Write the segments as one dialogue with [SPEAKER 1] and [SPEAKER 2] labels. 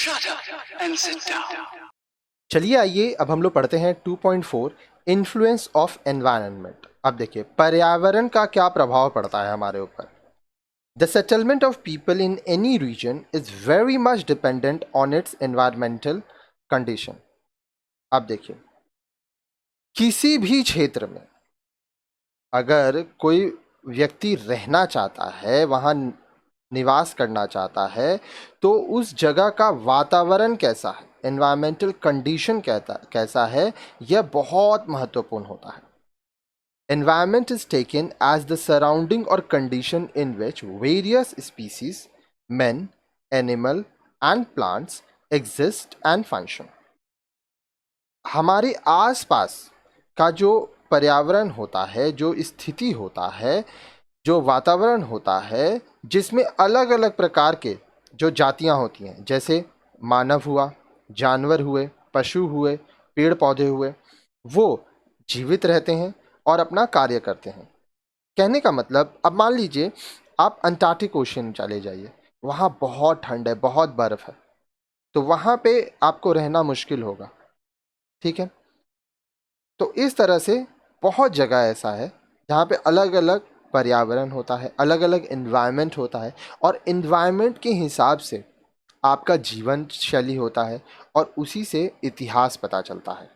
[SPEAKER 1] Shut up and sit down.
[SPEAKER 2] चलिए आइए अब हम लोग पढ़ते हैं 2.4 इन्फ्लुएंस ऑफ एनवायरनमेंट। अब देखिए पर्यावरण का क्या प्रभाव पड़ता है हमारे ऊपर। The settlement of people in any region is very much dependent on its environmental condition. अब देखिए किसी भी क्षेत्र में अगर कोई व्यक्ति रहना चाहता है, वहाँ निवास करना चाहता है, तो उस जगह का वातावरण कैसा है, एनवायरमेंटल कंडीशन कैसा है, यह बहुत महत्वपूर्ण होता है। Environment is taken as the surrounding और condition in which various species, men, animal and plants exist and function. हमारे आसपास का जो पर्यावरण होता है, जो स्थिति होता है, जो वातावरण होता है, जिसमें अलग अलग प्रकार के जो जातियां होती हैं, जैसे मानव हुआ, जानवर हुए, पशु हुए, पेड़ पौधे हुए, वो जीवित रहते हैं और अपना कार्य करते हैं। कहने का मतलब, अब मान लीजिए आप अंटार्कटिक ओशन चले जाइए, वहाँ बहुत ठंड है, बहुत बर्फ़ है, तो वहाँ पे आपको रहना मुश्किल होगा। ठीक है, तो इस तरह से बहुत जगह ऐसा है जहाँ पे अलग अलग पर्यावरण होता है, अलग अलग इन्वायरमेंट होता है, और इन्वायरमेंट के हिसाब से आपका जीवन शैली होता है और उसी से इतिहास पता चलता है।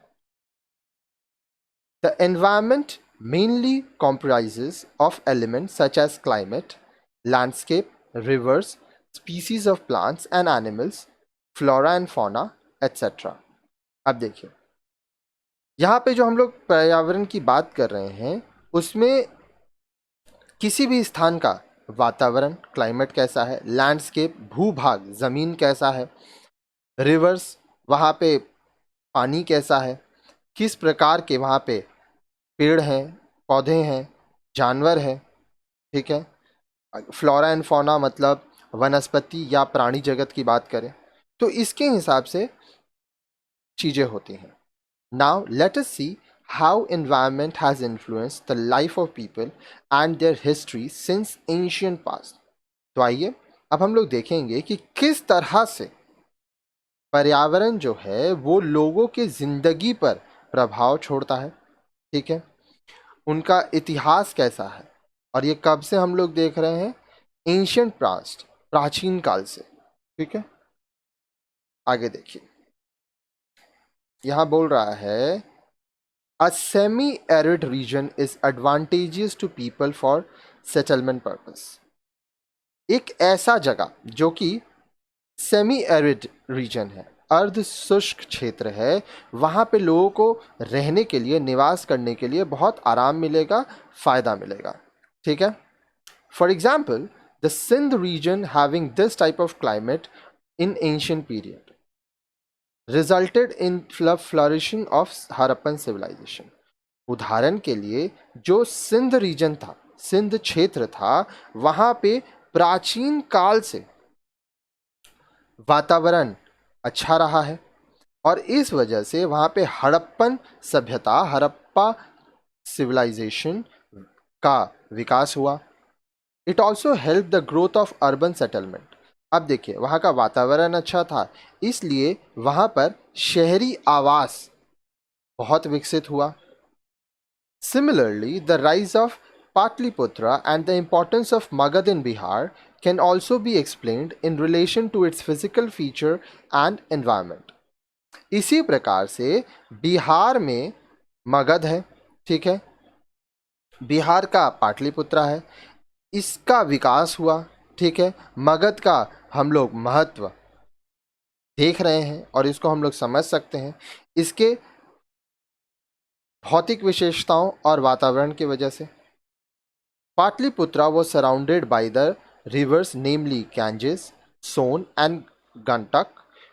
[SPEAKER 2] The environment mainly comprises of elements such as climate, landscape, rivers, species of plants and animals, flora and fauna, etc. अब देखिए यहाँ पे जो हम लोग पर्यावरण की बात कर रहे हैं, उसमें किसी भी स्थान का वातावरण, क्लाइमेट कैसा है, लैंडस्केप, भूभाग, ज़मीन कैसा है, रिवर्स, वहाँ पे पानी कैसा है, किस प्रकार के वहाँ पे पेड़ हैं, पौधे हैं, जानवर हैं, ठीक है। फ्लोरा एंड फौना मतलब वनस्पति या प्राणी जगत की बात करें तो इसके हिसाब से चीज़ें होती हैं। Now let us see how environment has influenced the life of people and their history since ancient past. तो आइए अब हम लोग देखेंगे कि किस तरह से पर्यावरण जो है वो लोगों के जिंदगी पर प्रभाव छोड़ता है। ठीक है, उनका इतिहास कैसा है, और ये कब से हम लोग देख रहे हैं, एंशियंट पास्ट, प्राचीन काल से। ठीक है, आगे देखिए यहाँ बोल रहा है A semi-arid region is advantageous to people for settlement purpose. एक ऐसा जगह जो कि सेमी एरिड रीजन है, अर्ध शुष्क क्षेत्र है, वहाँ पे लोगों को रहने के लिए, निवास करने के लिए बहुत आराम मिलेगा, फ़ायदा मिलेगा। ठीक है, for example the Sindh region having this type of climate in ancient period resulted in flourishing of Harappan civilisation. उदाहरण के लिए जो सिंध रीजन था, सिंध क्षेत्र था, वहाँ पे प्राचीन काल से वातावरण अच्छा रहा है और इस वजह से वहाँ पे हड़प्पन सभ्यता, हड़प्पा सिविलाइजेशन का विकास हुआ। It also help the growth of urban settlement. अब देखिए वहाँ का वातावरण अच्छा था, इसलिए वहाँ पर शहरी आवास बहुत विकसित हुआ। Similarly, the rise of Patliputra and the importance of Magad in Bihar can also be explained in relation to its physical feature and environment. इसी प्रकार से बिहार में मगध है, ठीक है, बिहार का पाटलिपुत्रा है, इसका विकास हुआ। ठीक है, मगध का हम लोग महत्व देख रहे हैं और इसको हम लोग समझ सकते हैं इसके भौतिक विशेषताओं और वातावरण की वजह से। Patliputra was surrounded by the rivers namely Ganges, Son and Gantak,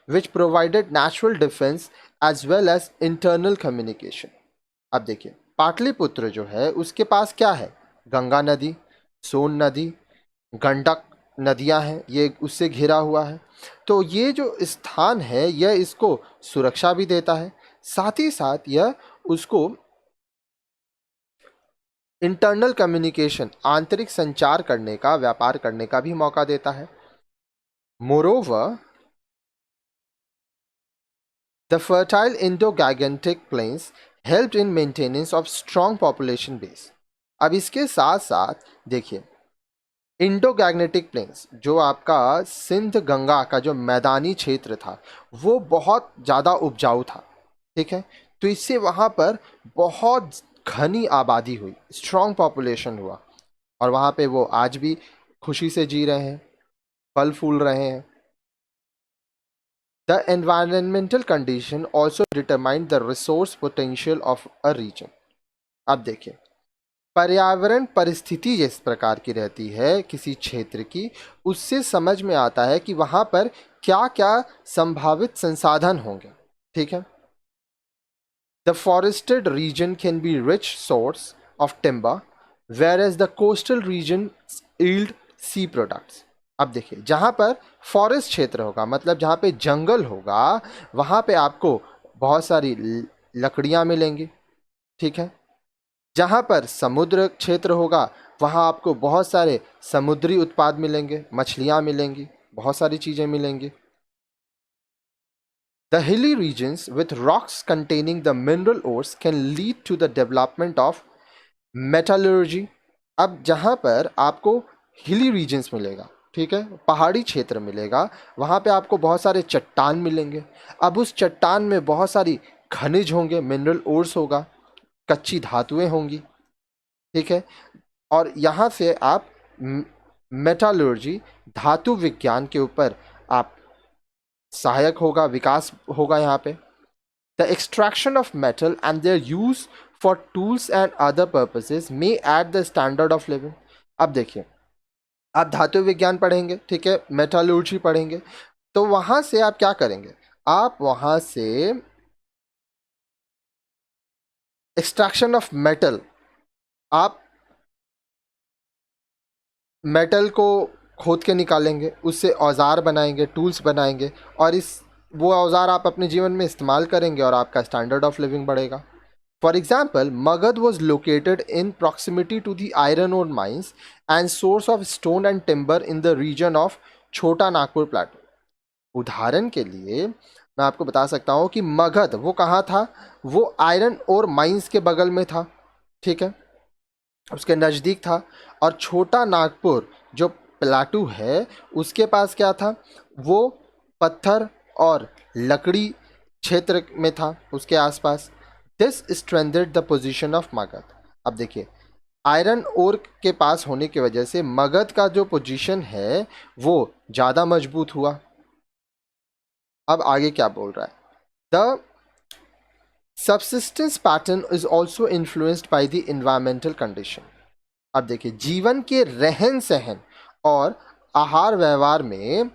[SPEAKER 2] which provided natural defense as well as internal communication. अब देखिए पाटलिपुत्र जो है उसके पास क्या है, गंगा नदी, सोन नदी, गंडक नदियां हैं, ये उससे घिरा हुआ है। तो ये जो स्थान है यह इसको सुरक्षा भी देता है, साथ ही साथ यह उसको इंटरनल कम्युनिकेशन, आंतरिक संचार करने का, व्यापार करने का भी मौका देता है। Moreover the fertile Indo Gangetic plains helped in maintenance of strong population base. अब इसके साथ साथ देखिए, इंडो गैग्नेटिक प्लेन्स जो आपका सिंध गंगा का जो मैदानी क्षेत्र था वो बहुत ज़्यादा उपजाऊ था, ठीक है। तो इससे वहाँ पर बहुत घनी आबादी हुई, स्ट्रॉन्ग पॉपुलेशन हुआ, और वहाँ पे वो आज भी खुशी से जी रहे हैं, फल फूल रहे हैं। The environmental condition also determine the resource potential of a region. अब देखिए, पर्यावरण परिस्थिति जिस प्रकार की रहती है किसी क्षेत्र की, उससे समझ में आता है कि वहाँ पर क्या क्या संभावित संसाधन होंगे, ठीक है। The forested region can be rich source of timber, whereas the coastal region yield sea products. अब देखिए, जहाँ पर फॉरेस्ट क्षेत्र होगा, मतलब जहाँ पे जंगल होगा, वहाँ पे आपको बहुत सारी लकड़ियाँ मिलेंगी, ठीक है। जहाँ पर समुद्र क्षेत्र होगा वहाँ आपको बहुत सारे समुद्री उत्पाद मिलेंगे, मछलियाँ मिलेंगी, बहुत सारी चीज़ें मिलेंगी। The hilly regions with rocks containing the mineral ores can lead to the development of metallurgy। अब जहाँ पर आपको हिली रीजन्स मिलेगा, ठीक है, पहाड़ी क्षेत्र मिलेगा, वहाँ पे आपको बहुत सारे चट्टान मिलेंगे। अब उस चट्टान में बहुत सारी खनिज होंगे, मिनरल ओर्स होगा, कच्ची धातुएं होंगी, ठीक है। और यहाँ से आप मेटालर्जी, धातु विज्ञान के ऊपर आप सहायक होगा, विकास होगा यहाँ पे। The extraction of metal and their use for tools and other purposes may at the standard of living. अब देखिए, आप धातु विज्ञान पढ़ेंगे, ठीक है, मेटालर्जी पढ़ेंगे, तो वहाँ से आप क्या करेंगे, आप वहाँ से एक्सट्रैक्शन ऑफ मेटल, आप मेटल को खोद के निकालेंगे, उससे औजार बनाएंगे, टूल्स बनाएंगे, और इस वो औजार आप अपने जीवन में इस्तेमाल करेंगे और आपका स्टैंडर्ड ऑफ लिविंग बढ़ेगा। For example, Magadh was located in proximity to the iron ore mines and source of stone and timber in the region of Chhota Nagpur प्लेटो। उदाहरण के लिए मैं आपको बता सकता हूँ कि मगध वो कहाँ था, वो आयरन और माइंस के बगल में था, ठीक है, उसके नज़दीक था। और छोटा नागपुर जो प्लाटू है उसके पास क्या था, वो पत्थर और लकड़ी क्षेत्र में था, उसके आसपास। This strengthened the position of Magadh. अब देखिए, आयरन ओर के पास होने की वजह से मगध का जो पोजीशन है वो ज़्यादा मजबूत हुआ। अब आगे क्या बोल रहा है, the subsistence pattern is also influenced by the environmental condition। अब देखिए, जीवन के रहन सहन और आहार व्यवहार में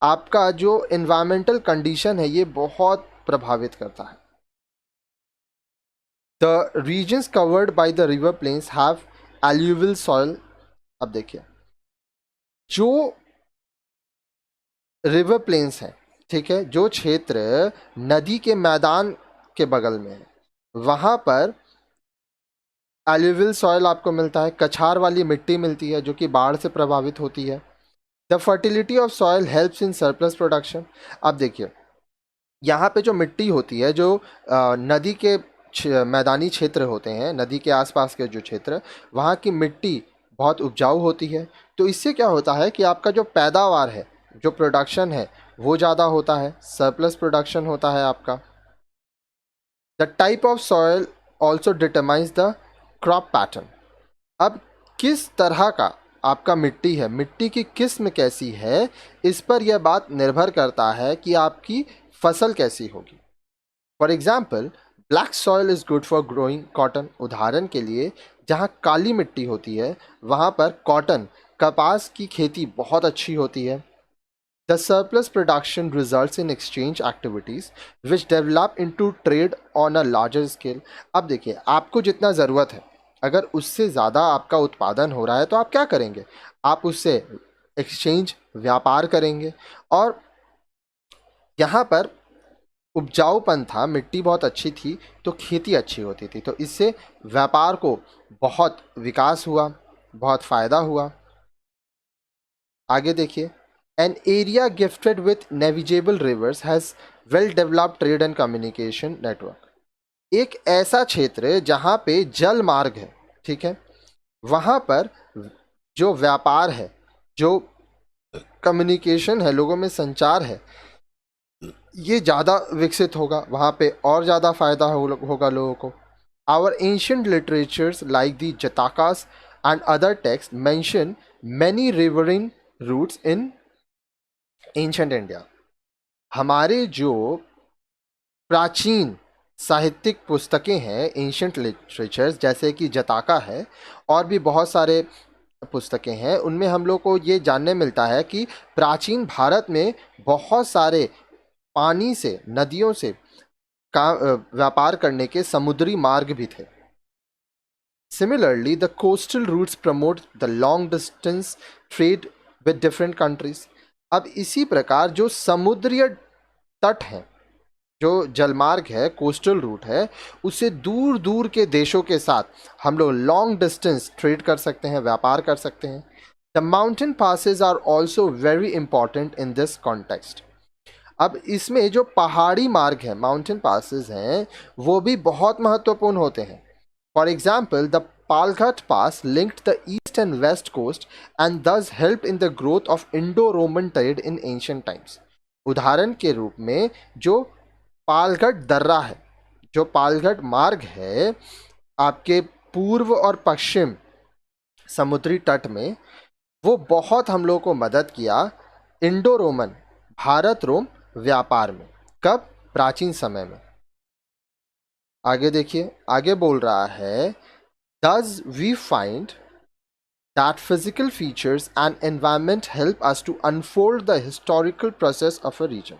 [SPEAKER 2] आपका जो environmental condition है ये बहुत प्रभावित करता है। The regions covered by the river plains have alluvial soil। अब देखिए, जो रिवर प्लेन्स हैं, ठीक है, जो क्षेत्र नदी के मैदान के बगल में है, वहाँ पर एल्यूवियल सॉइल आपको मिलता है, कछार वाली मिट्टी मिलती है जो कि बाढ़ से प्रभावित होती है। The fertility of soil helps in surplus production. अब देखिए, यहाँ पे जो मिट्टी होती है, जो नदी के मैदानी क्षेत्र होते हैं, नदी के आसपास के जो क्षेत्र, वहाँ की मिट्टी बहुत उपजाऊ होती है। तो इससे क्या होता है कि आपका जो पैदावार है, जो प्रोडक्शन है, वो ज़्यादा होता है, सरप्लस प्रोडक्शन होता है आपका। The type of soil also determines the crop pattern. अब किस तरह का आपका मिट्टी है, मिट्टी की किस्म कैसी है, इस पर यह बात निर्भर करता है कि आपकी फसल कैसी होगी। For example, black soil is good for growing cotton. उदाहरण के लिए, जहाँ काली मिट्टी होती है वहाँ पर कॉटन, कपास की खेती बहुत अच्छी होती है। The surplus production results in exchange activities which develop into trade on a larger scale. अब देखिए, आपको जितना ज़रूरत है, अगर उससे ज़्यादा आपका उत्पादन हो रहा है तो आप क्या करेंगे, आप उससे एक्सचेंज, व्यापार करेंगे। और यहाँ पर उपजाऊपन था, मिट्टी बहुत अच्छी थी तो खेती अच्छी होती थी, तो इससे व्यापार को बहुत विकास हुआ, बहुत फ़ायदा हुआ। आगे देखिए, An area gifted with navigable rivers has well developed trade and communication network. एक ऐसा क्षेत्र है जहाँ पे जल मार्ग है, ठीक है, वहाँ पर जो व्यापार है, जो कम्युनिकेशन है, लोगों में संचार है, ये ज़्यादा विकसित होगा, वहाँ पे और ज़्यादा फ़ायदा होगा लोगों को. Our ancient literatures like the Jatakas and other texts mention many riverine routes in ancient India. हमारे जो प्राचीन साहित्यिक पुस्तकें हैं, एंशंट लिटरेचर्स, जैसे कि जताका है और भी बहुत सारे पुस्तकें हैं, उनमें हम लोग को ये जानने मिलता है कि प्राचीन भारत में बहुत सारे पानी से, नदियों से का व्यापार करने के समुद्री मार्ग भी थे. Similarly the coastal routes promote the long distance trade with different countries. अब इसी प्रकार जो समुद्रीय तट हैं, जो जलमार्ग है, कोस्टल रूट है, उससे दूर दूर के देशों के साथ हम लोग लॉन्ग डिस्टेंस ट्रेड कर सकते हैं, व्यापार कर सकते हैं. The mountain passes are also very important in this context. अब इसमें जो पहाड़ी मार्ग है, माउंटेन पासेस हैं, वो भी बहुत महत्वपूर्ण होते हैं. For example the Palghat Pass linked the east and west coast and thus helped in the growth of Indo-Roman trade in ancient times. उदाहरण के रूप में जो पालघट दर्रा है, जो पालघट मार्ग है आपके पूर्व और पश्चिम समुद्री तट में, वो बहुत हम लोग को मदद किया इंडो रोमन, भारत रोम व्यापार में. कब? प्राचीन समय में. आगे देखिए, आगे बोल रहा है Thus, we find that physical features and environment help us to unfold the historical process of a region.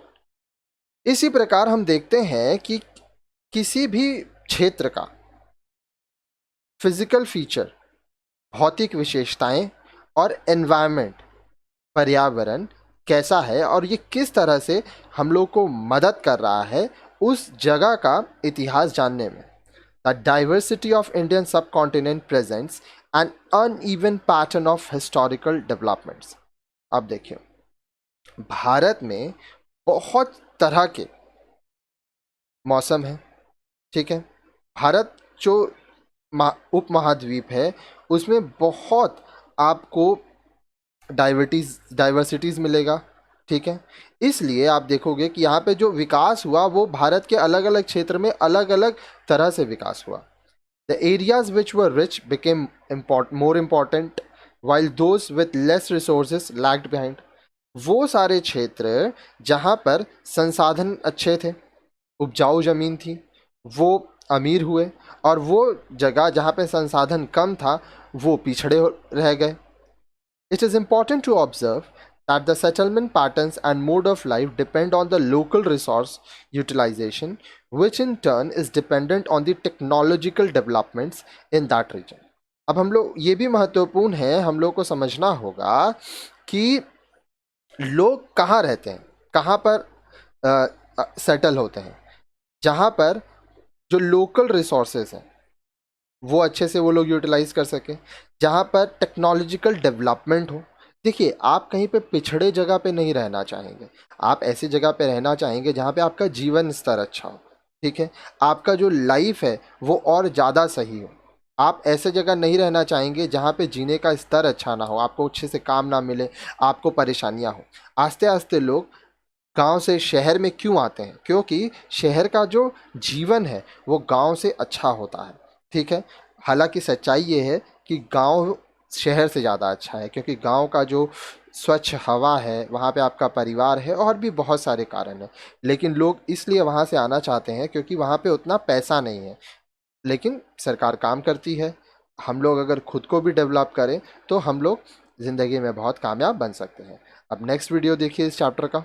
[SPEAKER 2] इसी प्रकार हम देखते हैं कि किसी भी क्षेत्र का फिजिकल फीचर, भौतिक विशेषताएं और एनवायरनमेंट, पर्यावरण कैसा है और ये किस तरह से हम लोग को मदद कर रहा है उस जगह का इतिहास जानने में. The diversity of Indian subcontinent presents an uneven pattern of historical developments. अब देखिए, भारत में बहुत तरह के मौसम हैं, ठीक है. भारत जो उपमहाद्वीप है उसमें बहुत आपको डाइवर्सिटीज़ मिलेगा, ठीक है. इसलिए आप देखोगे कि यहाँ पे जो विकास हुआ वो भारत के अलग अलग क्षेत्र में अलग अलग तरह से विकास हुआ. The areas which were rich became more important while those with less resources lagged behind. वो सारे क्षेत्र जहाँ पर संसाधन अच्छे थे, उपजाऊ ज़मीन थी, वो अमीर हुए, और वो जगह जहाँ पे संसाधन कम था वो पिछड़े रह गए. It is important to observe that the settlement patterns and mode of life depend on the local resource utilization, which in turn is dependent on the technological developments in that region. अब हम लोग ये भी महत्वपूर्ण है, हम लोग को समझना होगा कि लोग कहाँ रहते हैं, कहाँ पर सेटल होते हैं. जहाँ पर जो लोकल रिसोर्सेज हैं वो अच्छे से वो लोग यूटिलाइज कर सकें, जहाँ पर टेक्नोलॉजिकल डेवलपमेंट हो. देखिए, आप कहीं पे पिछड़े जगह पे नहीं रहना चाहेंगे, आप ऐसी जगह पे रहना चाहेंगे जहाँ पे आपका जीवन स्तर अच्छा हो, ठीक है, आपका जो लाइफ है वो और ज़्यादा सही हो. आप ऐसे जगह नहीं रहना चाहेंगे जहाँ पे जीने का स्तर अच्छा ना हो, आपको अच्छे से काम ना मिले, आपको परेशानियाँ हो. आस्ते आस्ते लोग गांव से शहर में क्यों आते हैं? क्योंकि शहर का जो जीवन है वो गांव से अच्छा होता है, ठीक है. हालांकि सच्चाई ये है कि गांव शहर से ज़्यादा अच्छा है, क्योंकि गांव का जो स्वच्छ हवा है, वहाँ पे आपका परिवार है, और भी बहुत सारे कारण हैं. लेकिन लोग इसलिए वहाँ से आना चाहते हैं क्योंकि वहाँ पे उतना पैसा नहीं है. लेकिन सरकार काम करती है. हम लोग अगर खुद को भी डेवलप करें तो हम लोग ज़िंदगी में बहुत कामयाब बन सकते हैं. अब नेक्स्ट वीडियो देखिए इस चैप्टर का.